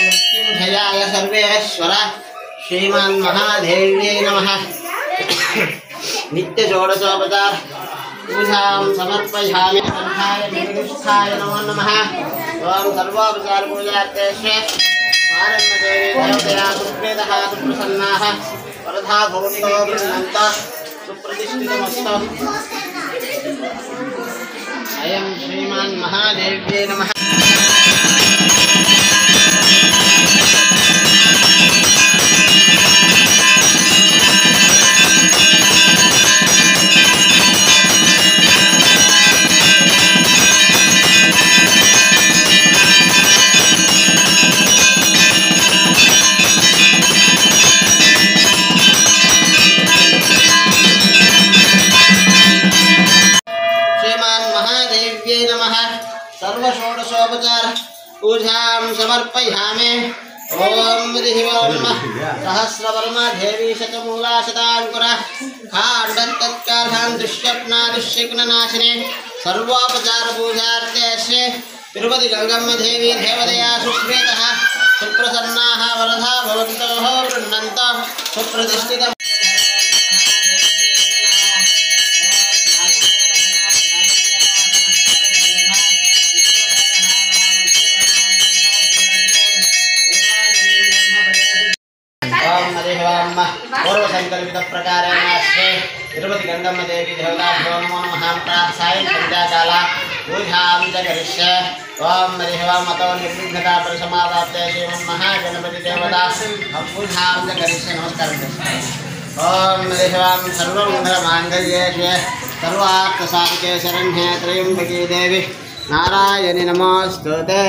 मृत्युंजयाय सर्वेश्वर श्रीमान् महादेव्यै नमः। नित्य षोडशोपचार पूजां समर्पयामि। कंठाय निर्दिष्ठाय नमो नमः। ओम सर्वोपचार पूजार्थेषु पारम्यदेवी देवतया सुप्रीतः सुप्रसन्नाः वरदा भवन्तो गृह्णन्तः सुप्रतिष्ठितमस्तु। अयं श्रीमान् महादेव्यै नमः। सर्वषोडशोपचार पूजां समर्पयामि। ओम सहस्रवर्मा देवी शतमूला शतांकुर खांडतत्कालां दुष्यप्ना दुष्यग्ननाशिने सर्वोपचार पूजार्थे श्री तिरुपति गंगम्म देवी देवतया सुप्रीतः सुप्रसन्नाः वरदा भवन्तो गृह्णन्तः सुप्रतिष्ठितम्। पूर्व संकल्पित प्रकारेण श्री तिरुपति गंगम्म देवी देवताभ्यो नमो नमः। प्रातःसायं संध्याकाला पूजां च करिष्ये। ओम अतो निर्विघ्नता परिसमाप्ते श्रीमन्महागणपति देवता पूजां च करिष्ये। नमस्कार। ओम सर्वमंगलमांगल्ये शिवे सर्वार्थसाधिके शरण्ये त्र्यंबके देवी नारायणि नमोस्तुते।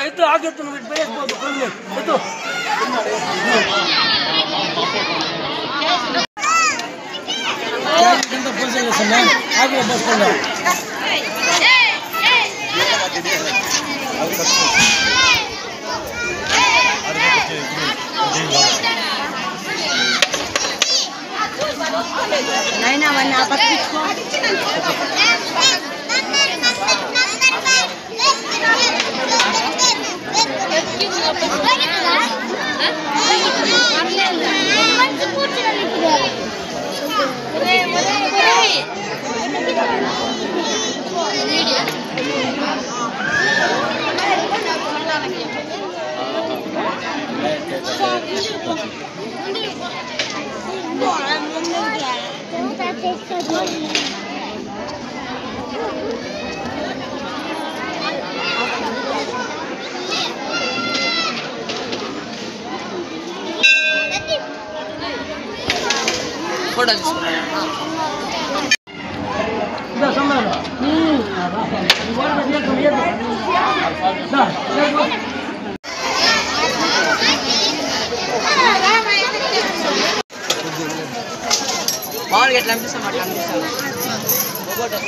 itu agak tuh lebih banyak buat kulit itu. Kita pasang senang, agak pasang. Naik nama apa sih? Udah sama lah. Luar dia kelihatan. Dah. Mau lihat lampu sama lampu sama. Bodoh.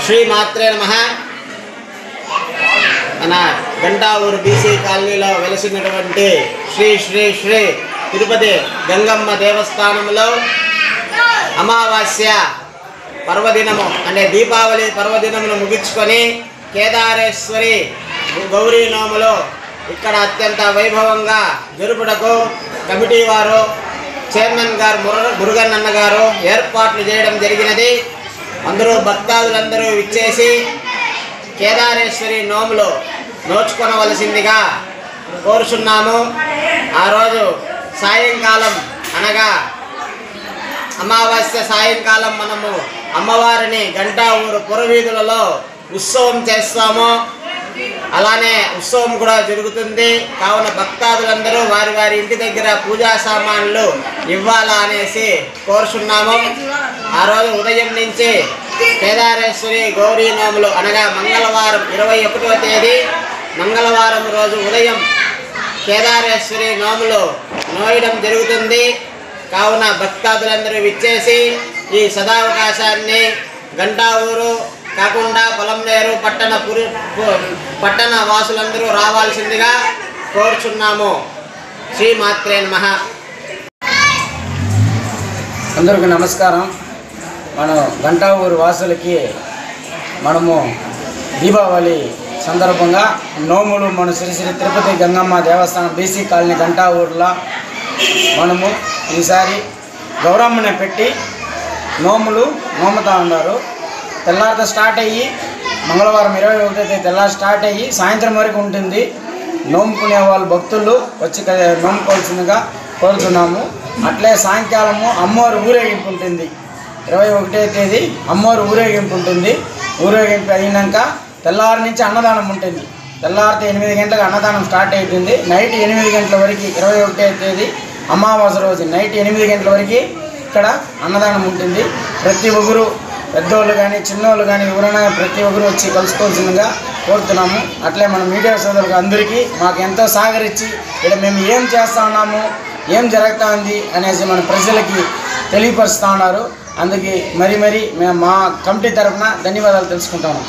Shri मात्रे नमः। మన Gantavooru BC కాలనీలో వెలసినటువంటి శ్రీ శ్రీ శ్రీ తిరుపతి గంగమ్మ దేవస్థానంలో అమావాస్య పర్వదినము అంటే దీపావళి పర్వదినమును ముగించుకొని కేదారేశ్వరి గౌరీ నోములో ఇక్కడ అత్యంత వైభవంగా జరుపుటకు కమిటీ వారు చైర్మన్ గారు మురుగన్ అన్న గారు ఏర్పాట్లు చేయడం జరిగినది. అందరూ భక్తాదులందరూ విచ్చేసి కేదారేశ్వరి నోములో నోచుకొనవలసిందిగా కోరుచున్నాము. ఆ రోజు సాయంకాలం అనగా అమావాస్య సాయంకాలం మనము అమ్మవారిని గంటా ఊరు పురవీధులలో ఉత్సవం చేస్తాము. అలానే ఉత్సవం కూడా జరుగుతుంది. కావున భక్తాదులందరూ వారి వారి ఇంటి దగ్గర పూజా సామాన్లు ఇవ్వాలా అనేసి కోరుచున్నాము. ఆ రోజు ఉదయం నుంచి కేదారేశ్వరి గౌరీ నోములు అనగా మంగళవారం 21వ తేదీ మంగళవారం రోజు ఉదయం కేదారేశ్వరి నోములు నోయడం జరుగుతుంది. కావున భక్తాదులందరూ విచ్చేసి ఈ సదావకాశాన్ని గంటా ఊరు కాకుండా పొలంనేరు పట్టణ వాసులందరూ రావాల్సిందిగా కోరుచున్నాము. శ్రీమాత్రే నమః. అందరికీ నమస్కారం. మనం గంటా ఊరు వాసులకి మనము దీపావళి సందర్భంగా నోములు మన శ్రీ శ్రీ తిరుపతి గంగమ్మ దేవస్థానం బీసీ కాలనీ గంటా ఊర్లో మనము ఈసారి గౌరమ్మని పెట్టి నోములు నోముతా ఉన్నారు. తెల్లారితో స్టార్ట్ అయ్యి మంగళవారం 21వ తేదీ తెల్లారి స్టార్ట్ అయ్యి సాయంత్రం వరకు ఉంటుంది. నోముకునే వాళ్ళు భక్తులు వచ్చి నోముకోవాల్సిందిగా కోరుతున్నాము. అట్లే సాయంకాలము అమ్మవారి ఊరేగింపు ఉంటుంది. 21వ తేదీ అమ్మవారి ఊరేగింపు ఉంటుంది. ఊరేగింపు అయినాక తెల్లారి నుంచి అన్నదానం ఉంటుంది. తెల్లారితే 8 గంటలకు అన్నదానం స్టార్ట్ అవుతుంది. నైట్ 8 గంటల వరకు 21వ తేదీ అమావాస్య రోజు నైట్ 8 గంటల వరకు ఇక్కడ అన్నదానం ఉంటుంది. ప్రతి ఒక్కరు పెద్దోళ్ళు కానీ చిన్నోళ్ళు కానీ ఎవరైనా ప్రతి ఒక్కరు వచ్చి కలుసుకోవాల్సిందిగా కోరుతున్నాము. అట్లే మన మీడియా సోదరులకు అందరికీ మాకు ఎంతో సహకరించి ఇక్కడ మేము ఏం చేస్తూ ఉన్నాము ఏం జరుగుతూ ఉంది అనేసి మన ప్రజలకి తెలియపరుస్తూ ఉన్నారు. అందుకే మరి మేము మా కమిటీ తరఫున ధన్యవాదాలు తెలుసుకుంటాము.